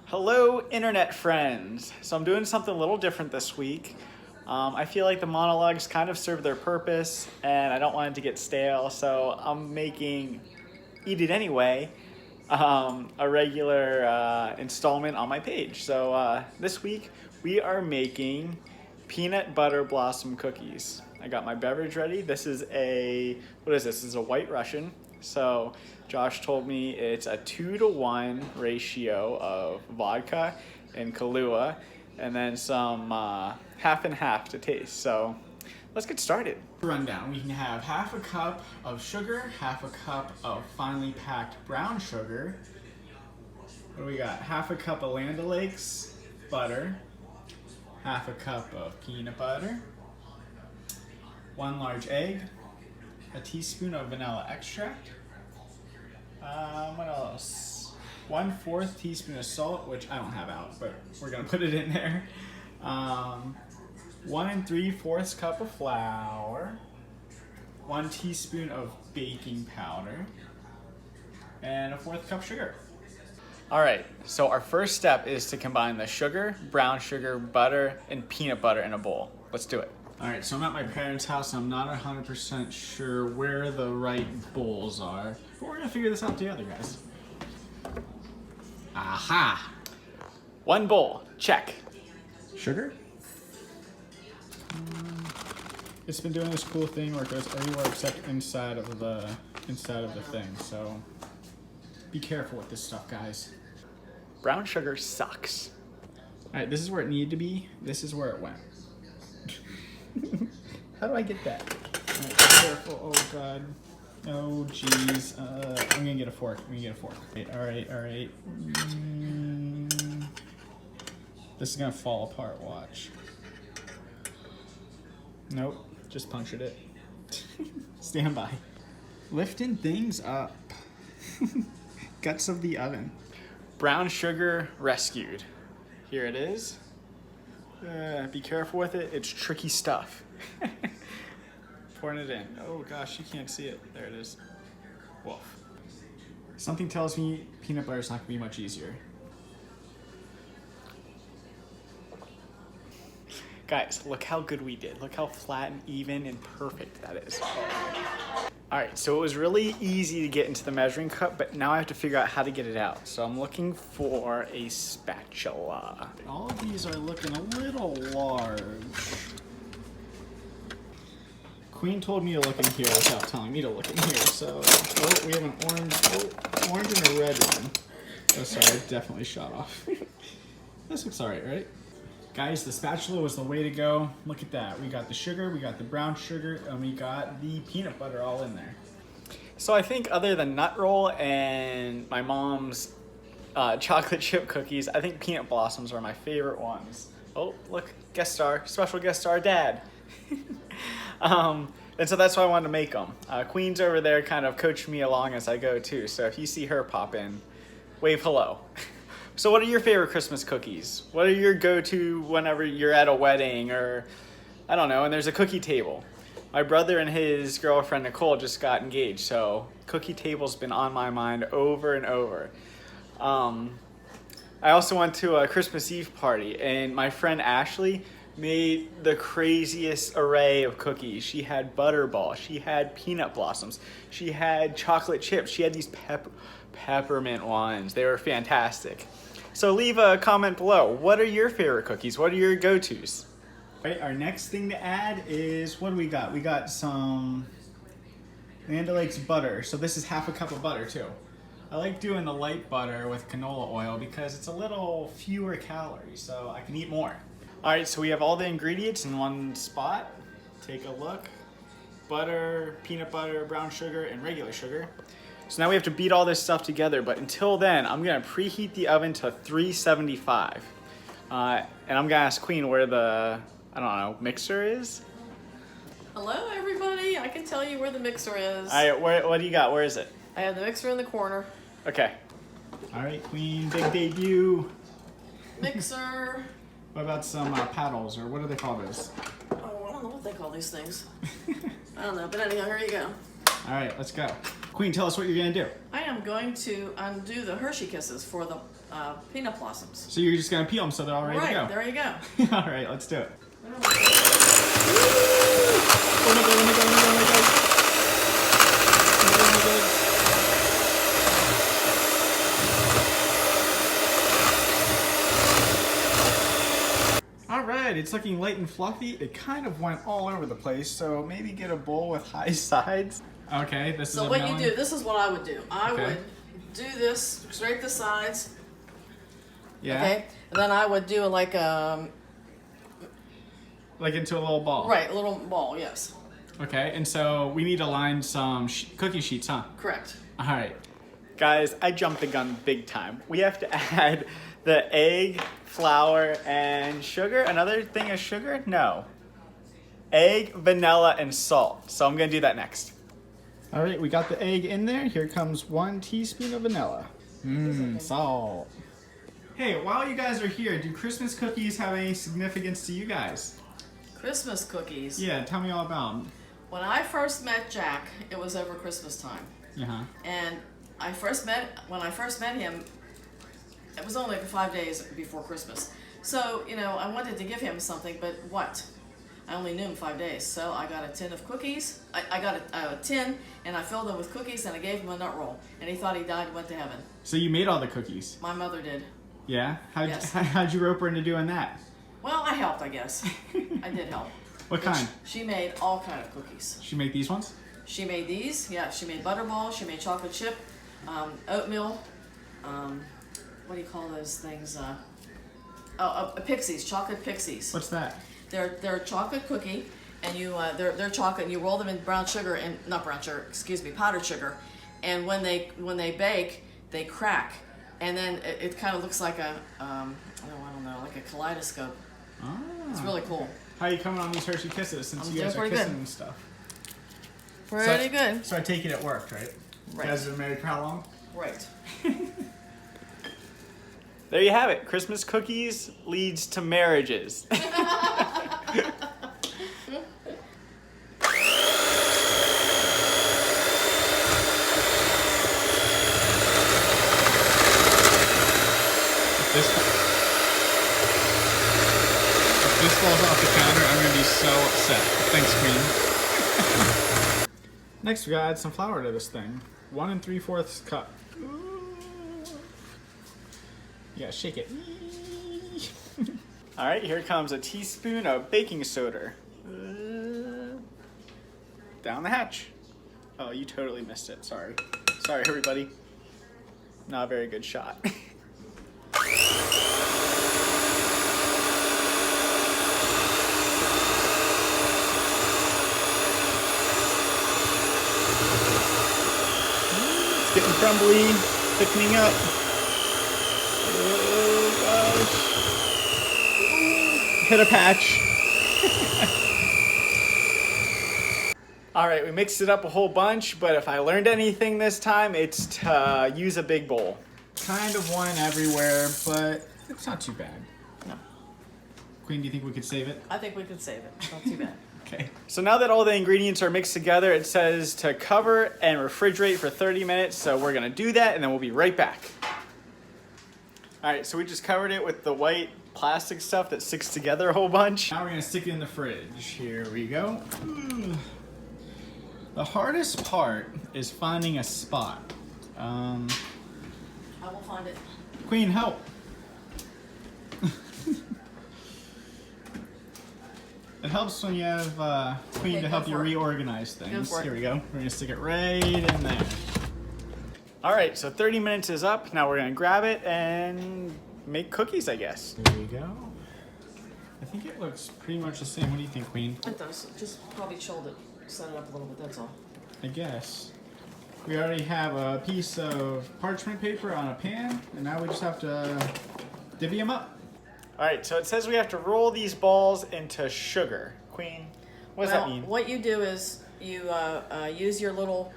Hello, internet friends. So I'm doing something a little different this week. I feel like the monologues kind of serve their purpose and I don't want it to get stale, so I'm making Eat It Anyway a regular installment on my page. So this week we are making peanut butter blossom cookies. I got my beverage ready. This is what is this? This is a White Russian. So Josh told me it's a 2-to-1 ratio of vodka and Kahlua, and then some half and half to taste. So let's get started. Rundown: we can have half a cup of sugar, half a cup of finely packed brown sugar. What do we got? Half a cup of Land O'Lakes butter, half a cup of peanut butter, 1 large egg, a teaspoon of vanilla extract. What else? 1/4 teaspoon of salt, which I don't have out, but we're gonna put it in there. 1 3/4 cup of flour, 1 teaspoon of baking powder, and a 1/4 cup sugar. All right, so our first step is to combine the sugar, brown sugar, butter, and peanut butter in a bowl. Let's do it. All right, so I'm at my parents' house and I'm not 100% sure where the right bowls are, but we're gonna figure this out together, guys. Aha! 1 bowl, check. Sugar? It's been doing this cool thing where it goes everywhere except inside of the thing, so be careful with this stuff, guys. Brown sugar sucks. All right, this is where it needed to be. This is where it went. How do I get that? All right, be careful. Oh God. Oh jeez. I'm gonna get a fork. All right. This is gonna fall apart. Watch. Nope. Just punctured it. Stand by. Lifting things up. Guts of the oven. Brown sugar rescued. Here it is. Be careful with it. It's tricky stuff. Pouring it in. Oh gosh, you can't see it. There it is. Wolf. Something tells me peanut butter's not gonna be much easier. Guys, look how good we did. Look how flat and even and perfect that is. All right, so it was really easy to get into the measuring cup, but now I have to figure out how to get it out. So I'm looking for a spatula. All of these are looking a little large. Queen told me to look in here without telling me to look in here, so we have an orange and a red one. Oh, sorry, it definitely shot off. This looks all right? Guys, the spatula was the way to go. Look at that. We got the sugar, we got the brown sugar, and we got the peanut butter all in there. So I think other than nut roll and my mom's chocolate chip cookies, I think peanut blossoms are my favorite ones. Oh, look, special guest star, Dad. And so that's why I wanted to make them. Queen's over there kind of coaching me along as I go too. So if you see her pop in, wave hello. So what are your favorite Christmas cookies? What are your go-to whenever you're at a wedding or, I don't know, and there's a cookie table? My brother and his girlfriend Nicole just got engaged, so cookie table's been on my mind over and over. I also went to a Christmas Eve party, and my friend Ashley made the craziest array of cookies. She had butterball, she had peanut blossoms, she had chocolate chips, she had these peppermint ones. They were fantastic. So leave a comment below. What are your favorite cookies? What are your go-tos? Right, our next thing to add is, what do we got? We got some Land O'Lakes butter. So this is half a cup of butter too. I like doing the light butter with canola oil because it's a little fewer calories, so I can eat more. All right, so we have all the ingredients in one spot. Take a look. Butter, peanut butter, brown sugar, and regular sugar. So now we have to beat all this stuff together, but until then, I'm gonna preheat the oven to 375. And I'm gonna ask Queen where the, I don't know, mixer is? Hello everybody, I can tell you where the mixer is. All right, what do you got? Where is it? I have the mixer in the corner. Okay. All right, Queen, big debut. Mixer. What about some paddles, or what do they call those? Oh, I don't know what they call these things. I don't know, but anyhow, here you go. All right, let's go. Queen, tell us what you're gonna do. I am going to undo the Hershey Kisses for the peanut blossoms. So you're just gonna peel them so they're all ready to go. Right, there you go. All right, let's do it. Oh Oh my god, oh my god, oh my god, oh my god. Oh my god. All right, it's looking light and fluffy. It kind of went all over the place, so maybe get a bowl with high sides. Okay, this is So a what melon. you do, this is what I would do. I Okay. would do this, scrape the sides, Yeah. okay? And then I would do like Like into a little ball. right, a little ball, yes. Okay, and so we need to line some cookie sheets, huh? Correct. All right. Guys, I jumped the gun big time. We have to add the egg, flour, and sugar. Another thing is sugar? No. Egg, vanilla, and salt. So I'm gonna do that next. All right, we got the egg in there. Here comes 1 teaspoon of vanilla. Salt. Hey, while you guys are here, do Christmas cookies have any significance to you guys? Christmas cookies. Yeah, tell me all about them. When I first met Jack, it was over Christmas time. Uh-huh. And when I first met him, it was only 5 days before Christmas. So, you know, I wanted to give him something, but what? I only knew him 5 days. So I got a tin of cookies. I got a tin, and I filled them with cookies, and I gave him a nut roll. And he thought he died and went to heaven. So you made all the cookies? My mother did. Yeah? Yes. How'd you rope her into doing that? Well, I helped, I guess. I did help. What kind? She made all kind of cookies. She make these ones? She made these, yeah. She made butterball. She made chocolate chip, oatmeal. What do you call those things? Pixies, chocolate pixies. What's that? They're chocolate cookie, and they're chocolate, and you roll them in brown sugar and not brown sugar, excuse me, powdered sugar, and when they bake, they crack, and then it kind of looks like a I don't know, like a kaleidoscope. Ah. It's really cool. How are you coming on these Hershey Kisses since I'm you guys doing are pretty kissing good. and stuff? Pretty good. So I take it it worked, right? Right. You guys have been married for how long? Right. There you have it. Christmas cookies leads to marriages. If this falls off the counter, I'm going to be so upset. Thanks, Queen. Next, we gotta add some flour to this thing. 1 3/4 cup. You gotta shake it. All right, here comes a teaspoon of baking soda. Down the hatch. Oh, you totally missed it. Sorry. Sorry, everybody. Not a very good shot. It's getting crumbly, thickening up. Oh gosh. Hit a patch. All right, we mixed it up a whole bunch, but if I learned anything this time, it's to use a big bowl. Kind of one everywhere, but it's not too bad. No. Queen, do you think we could save it? I think we could save it. Not too bad. Okay. So now that all the ingredients are mixed together, it says to cover and refrigerate for 30 minutes. So we're gonna do that and then we'll be right back. All right, so we just covered it with the white plastic stuff that sticks together a whole bunch. Now we're gonna stick it in the fridge. Here we go. The hardest part is finding a spot. I will find it. Queen, help. It helps when you have Queen Okay, to go help you for it. reorganize Go things. for it. Here we go. We're gonna stick it right in there. All right, so 30 minutes is up. Now we're gonna grab it and make cookies, I guess. Here we go. I think it looks pretty much the same. What do you think, Queen? It does. Just probably chilled it. Set it up a little bit, that's all. I guess. We already have a piece of parchment paper on a pan, and now we just have to divvy them up. All right, so it says we have to roll these balls into sugar. Queen, what does that mean? What you do is you use your little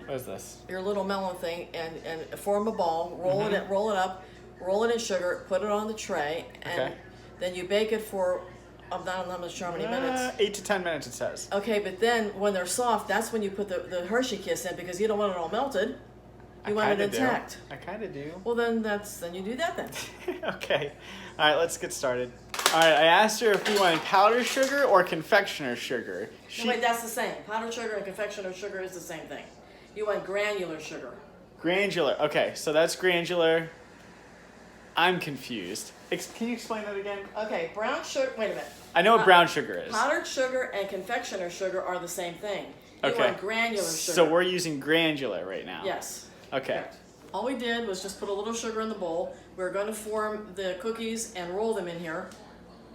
What is this? melon thing and form a ball, roll it up, roll it in sugar, put it on the tray, and Okay. then you bake it for I'm not on how much how many minutes. 8 to 10 minutes it says. Okay, but then when they're soft, that's when you put the Hershey Kiss in because you don't want it all melted. You want it intact. I kind of do. Well, then you do that then. Okay. All right, let's get started. All right, I asked her if we wanted powdered sugar or confectioner sugar. No, wait, that's the same. Powdered sugar and confectioner sugar is the same thing. You want granular sugar. Granular. Okay, so that's granular. I'm confused. Can you explain that again? Okay, brown sugar. Wait a minute. I know what brown sugar is. Powdered sugar and confectioner sugar are the same thing. You want granular sugar. So we're using granular right now. Yes. Okay. Correct. All we did was just put a little sugar in the bowl. We're going to form the cookies and roll them in here,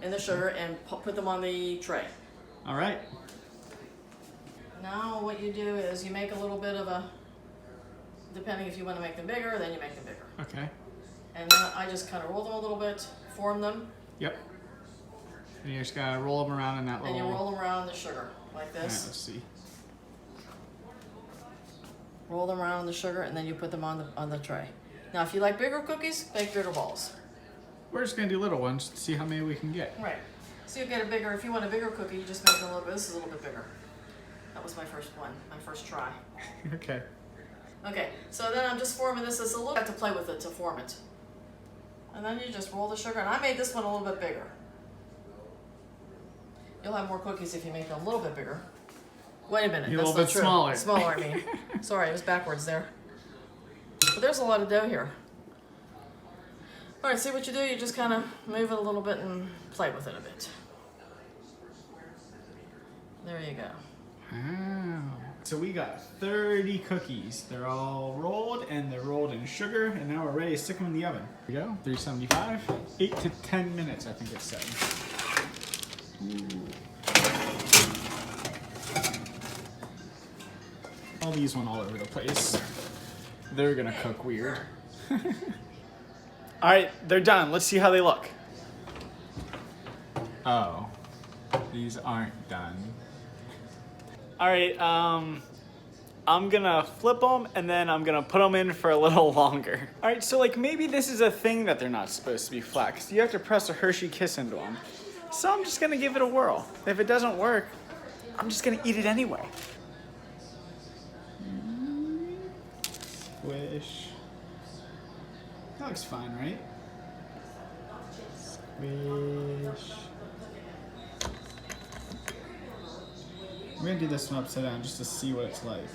in the sugar, and put them on the tray. All right. Now what you do is you make a little bit of a, depending if you want to make them bigger, then you make them bigger. Okay. And then I just kind of roll them a little bit, form them. Yep. And you just gotta roll them around in that little. And you roll them around in the sugar, like this. All right, let's see. Roll them around in the sugar, and then you put them on the tray. Now, if you like bigger cookies, make bigger balls. We're just gonna do little ones to see how many we can get. Right. So you get a bigger. If you want a bigger cookie, you just make it a little bit. This is a little bit bigger. That was my first one, my first try. Okay. Okay. So then I'm just forming this. It's a little bit to play with it to form it. And then you just roll the sugar. And I made this one a little bit bigger. You'll have more cookies if you make them a little bit bigger. Wait a minute. You're that's a little not bit true. smaller. Smaller, I mean. Sorry, it was backwards there. But there's a lot of dough here. All right, see what you do? You just kind of move it a little bit and play with it a bit. There you go. Wow. So we got 30 cookies. They're all rolled and they're rolled in sugar, and now we're ready to stick them in the oven. Here we go. 375. 8 to 10 minutes, I think it said. Ooh. I'll use one all over the place. They're gonna cook weird. All right, they're done. Let's see how they look. Oh, these aren't done. All right, I'm gonna flip them and then I'm gonna put them in for a little longer. All right, so like maybe this is a thing that they're not supposed to be flat, 'cause you have to press a Hershey Kiss into them. So I'm just gonna give it a whirl. If it doesn't work, I'm just gonna eat it anyway. Squish. That looks fine, right? Squish. We're gonna do this one upside down just to see what it's like.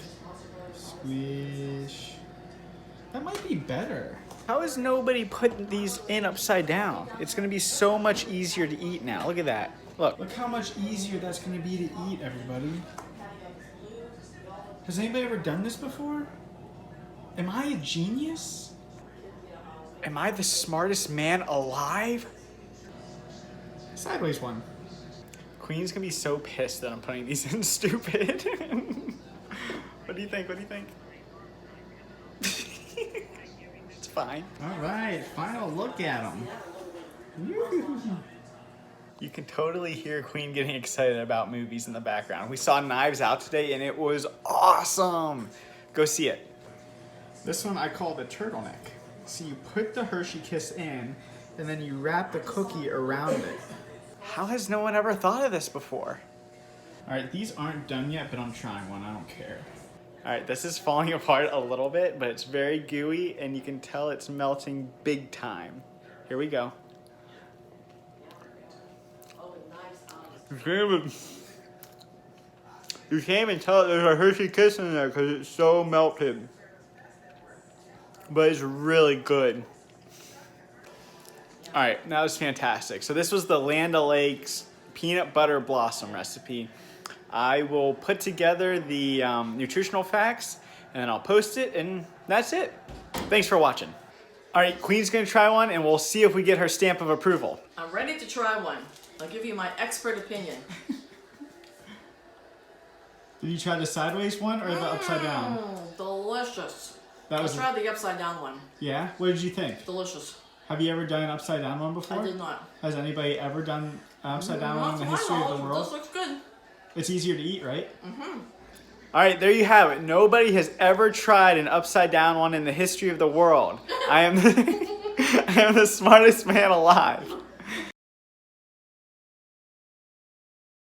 Squish. That might be better. How is nobody putting these in upside down? It's gonna be so much easier to eat now. Look at that. Look. Look how much easier that's gonna be to eat, everybody. Has anybody ever done this before? Am I a genius? Am I the smartest man alive? Sideways one. Queen's gonna be so pissed that I'm putting these in stupid. What do you think? What do you think? It's fine. All right, final look at them. You can totally hear Queen getting excited about movies in the background. We saw Knives Out today and it was awesome. Go see it. This one I call the turtleneck. So you put the Hershey Kiss in and then you wrap the cookie around it. How has no one ever thought of this before? All right, these aren't done yet, but I'm trying one. I don't care. All right, this is falling apart a little bit, but it's very gooey and you can tell it's melting big time. Here we go. You can't even tell there's a Hershey Kiss in there because it's so melted. But it's really good. All right, that was fantastic. So this was the Land O'Lakes peanut butter blossom recipe. I will put together the nutritional facts and then I'll post it, and that's it. Thanks for watching. All right, Queen's gonna try one and we'll see if we get her stamp of approval. I'm ready to try one. I'll give you my expert opinion. Did you try the sideways one or the upside down? Delicious. That was. I tried the upside down one. Yeah? What did you think? Delicious. Have you ever done an upside down one before? I did not. Has anybody ever done an upside down one in the history of the world? This looks good. It's easier to eat, right? Mm-hmm. All right, there you have it. Nobody has ever tried an upside down one in the history of the world. I am the smartest man alive.